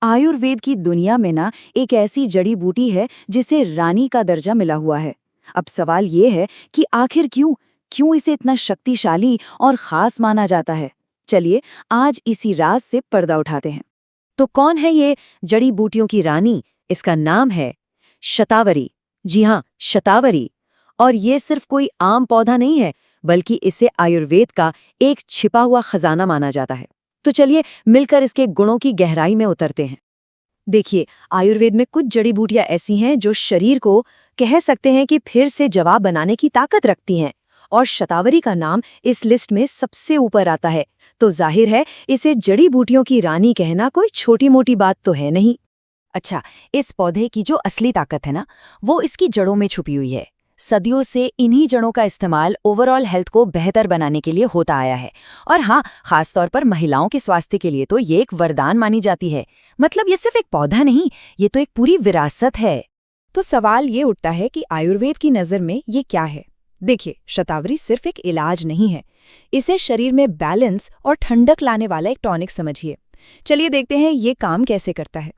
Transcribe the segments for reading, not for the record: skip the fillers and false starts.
आयुर्वेद की दुनिया में ना एक ऐसी जड़ी बूटी है जिसे रानी का दर्जा मिला हुआ है। अब सवाल ये है कि आखिर क्यों क्यों इसे इतना शक्तिशाली और खास माना जाता है। चलिए आज इसी राज से पर्दा उठाते हैं। तो कौन है ये जड़ी बूटियों की रानी? इसका नाम है शतावरी। जी हाँ, शतावरी। और ये सिर्फ कोई आम पौधा नहीं है, बल्कि इसे आयुर्वेद का एक छिपा हुआ खजाना माना जाता है। तो चलिए मिलकर इसके गुणों की गहराई में उतरते हैं। देखिए, आयुर्वेद में कुछ जड़ी बूटियां ऐसी हैं जो शरीर को कह सकते हैं कि फिर से जवाब बनाने की ताकत रखती हैं, और शतावरी का नाम इस लिस्ट में सबसे ऊपर आता है। तो जाहिर है इसे जड़ी बूटियों की रानी कहना कोई छोटी मोटी बात तो है नहीं। अच्छा, इस पौधे की जो असली ताकत है ना, वो इसकी जड़ों में छुपी हुई है। सदियों से इन्हीं जड़ों का इस्तेमाल ओवरऑल हेल्थ को बेहतर बनाने के लिए होता आया है। और हाँ, खासतौर पर महिलाओं के स्वास्थ्य के लिए तो ये एक वरदान मानी जाती है। मतलब ये सिर्फ एक पौधा नहीं, ये तो एक पूरी विरासत है। तो सवाल ये उठता है कि आयुर्वेद की नज़र में ये क्या है? देखिए, शतावरी सिर्फ एक इलाज नहीं है, इसे शरीर में बैलेंस और ठंडक लाने वाला एक टॉनिक समझिए। चलिए देखते हैं ये काम कैसे करता है।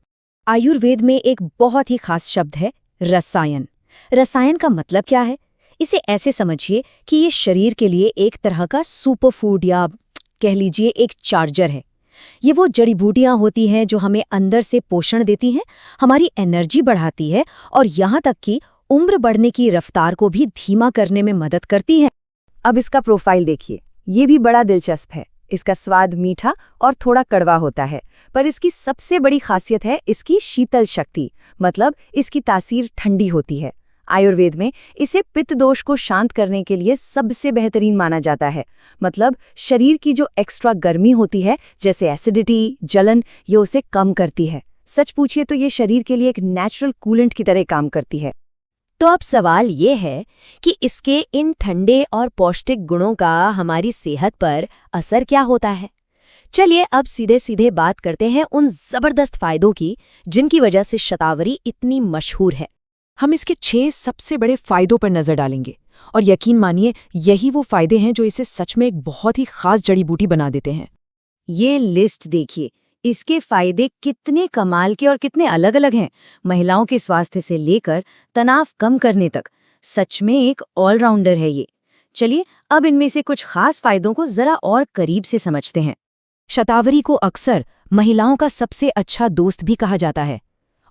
आयुर्वेद में एक बहुत ही खास शब्द है रसायन। रसायन का मतलब क्या है? इसे ऐसे समझिए कि ये शरीर के लिए एक तरह का सुपरफूड या कह लीजिए एक चार्जर है। ये वो जड़ी बूटियां होती हैं जो हमें अंदर से पोषण देती हैं, हमारी एनर्जी बढ़ाती है और यहाँ तक कि उम्र बढ़ने की रफ्तार को भी धीमा करने में मदद करती हैं। अब इसका प्रोफाइल देखिए, ये भी बड़ा दिलचस्प है। इसका स्वाद मीठा और थोड़ा कड़वा होता है, पर इसकी सबसे बड़ी खासियत है इसकी शीतल शक्ति, मतलब इसकी तासीर ठंडी होती है। आयुर्वेद में इसे पित्त दोष को शांत करने के लिए सबसे बेहतरीन माना जाता है। मतलब शरीर की जो एक्स्ट्रा गर्मी होती है, जैसे एसिडिटी, जलन, ये उसे कम करती है। सच पूछिए तो ये शरीर के लिए एक नेचुरल कूलेंट की तरह काम करती है। तो अब सवाल ये है कि इसके इन ठंडे और पौष्टिक गुणों का हमारी सेहत पर असर क्या होता है? चलिए अब सीधे सीधे बात करते हैं उन जबरदस्त फायदों की जिनकी वजह से शतावरी इतनी मशहूर है। हम इसके 6 सबसे बड़े फायदों पर नजर डालेंगे, और यकीन मानिए यही वो फायदे हैं जो इसे सच में एक बहुत ही खास जड़ी बूटी बना देते हैं। ये लिस्ट देखिए, इसके फायदे कितने कमाल के और कितने अलग अलग हैं। महिलाओं के स्वास्थ्य से लेकर तनाव कम करने तक सच में एक ऑलराउंडर है ये। चलिए अब इनमें से कुछ खास फायदों को जरा और करीब से समझते हैं। शतावरी को अक्सर महिलाओं का सबसे अच्छा दोस्त भी कहा जाता है,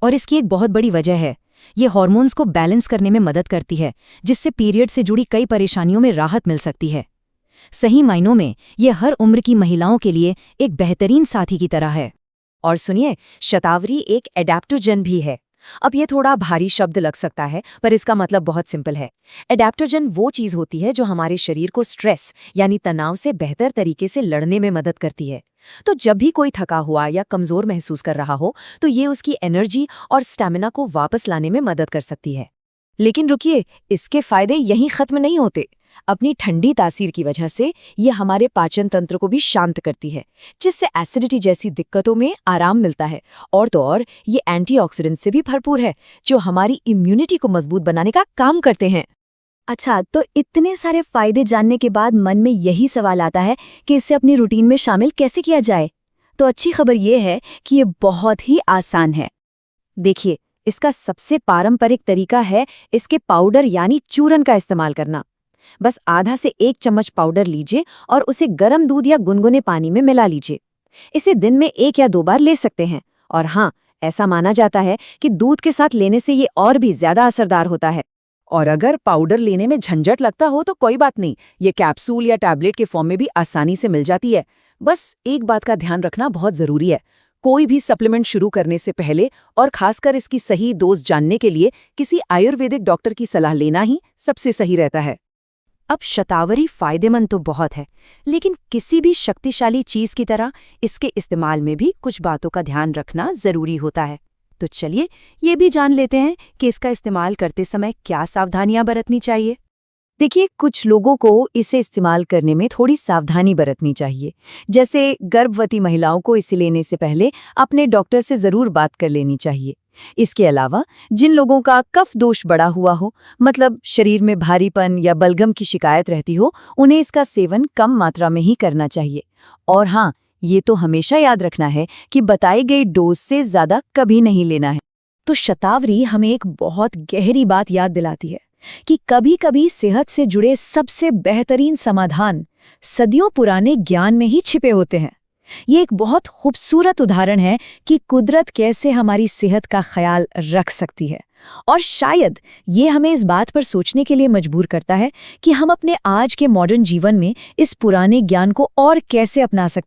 और इसकी एक बहुत बड़ी वजह है, ये हार्मोन्स को बैलेंस करने में मदद करती है, जिससे पीरियड से जुड़ी कई परेशानियों में राहत मिल सकती है। सही मायनों में ये हर उम्र की महिलाओं के लिए एक बेहतरीन साथी की तरह है। और सुनिए, शतावरी एक एडेप्टोजन भी है। अब ये थोड़ा भारी शब्द लग सकता है, पर इसका मतलब बहुत सिंपल है। एडेप्टोजन वो चीज़ होती है जो हमारे शरीर को स्ट्रेस यानी तनाव से बेहतर तरीके से लड़ने में मदद करती है। तो जब भी कोई थका हुआ या कमज़ोर महसूस कर रहा हो, तो ये उसकी एनर्जी और स्टैमिना को वापस लाने में मदद कर सकती है। लेकिन रुकिए, इसके फायदे यहीं ख़त्म नहीं होते। अपनी ठंडी तासीर की वजह से ये हमारे पाचन तंत्र को भी शांत करती है, जिससे एसिडिटी जैसी दिक्कतों में आराम मिलता है। और तो और ये एंटीऑक्सीडेंट से भी भरपूर है, जो हमारी इम्यूनिटी को मजबूत बनाने का काम करते हैं। अच्छा, तो इतने सारे फायदे जानने के बाद मन में यही सवाल आता है कि इसे अपनी रूटीन में शामिल कैसे किया जाए। तो अच्छी खबर ये है कि ये बहुत ही आसान है। देखिए, इसका सबसे पारंपरिक तरीका है इसके पाउडर यानी चूरन का इस्तेमाल करना। बस आधा से 1 चम्मच पाउडर लीजिए और उसे गर्म दूध या गुनगुने पानी में मिला लीजिए। इसे दिन में 1 या 2 बार ले सकते हैं। और हाँ, ऐसा माना जाता है कि दूध के साथ लेने से ये और भी ज्यादा असरदार होता है। और अगर पाउडर लेने में झंझट लगता हो तो कोई बात नहीं, ये कैप्सूल या टैबलेट के फॉर्म में भी आसानी से मिल जाती है। बस एक बात का ध्यान रखना बहुत जरूरी है, कोई भी सप्लीमेंट शुरू करने से पहले और खासकर इसकी सही डोज जानने के लिए किसी आयुर्वेदिक डॉक्टर की सलाह लेना ही सबसे सही रहता है। अब शतावरी फायदेमंद तो बहुत है, लेकिन किसी भी शक्तिशाली चीज की तरह इसके इस्तेमाल में भी कुछ बातों का ध्यान रखना जरूरी होता है। तो चलिए ये भी जान लेते हैं कि इसका इस्तेमाल करते समय क्या सावधानियां बरतनी चाहिए। देखिए, कुछ लोगों को इसे इस्तेमाल करने में थोड़ी सावधानी बरतनी चाहिए। जैसे गर्भवती महिलाओं को इसे लेने से पहले अपने डॉक्टर से ज़रूर बात कर लेनी चाहिए। इसके अलावा जिन लोगों का कफ दोष बढ़ा हुआ हो, मतलब शरीर में भारीपन या बलगम की शिकायत रहती हो, उन्हें इसका सेवन कम मात्रा में ही करना चाहिए। और हाँ, ये तो हमेशा याद रखना है कि बताई गई डोज से ज़्यादा कभी नहीं लेना है। तो शतावरी हमें एक बहुत गहरी बात याद दिलाती है कि कभी-कभी सेहत से जुड़े सबसे बेहतरीन समाधान सदियों पुराने ज्ञान में ही छिपे होते हैं। ये एक बहुत खूबसूरत उदाहरण है कि कुदरत कैसे हमारी सेहत का ख्याल रख सकती है, और शायद ये हमें इस बात पर सोचने के लिए मजबूर करता है कि हम अपने आज के मॉडर्न जीवन में इस पुराने ज्ञान को और कैसे अपना सकते हैं।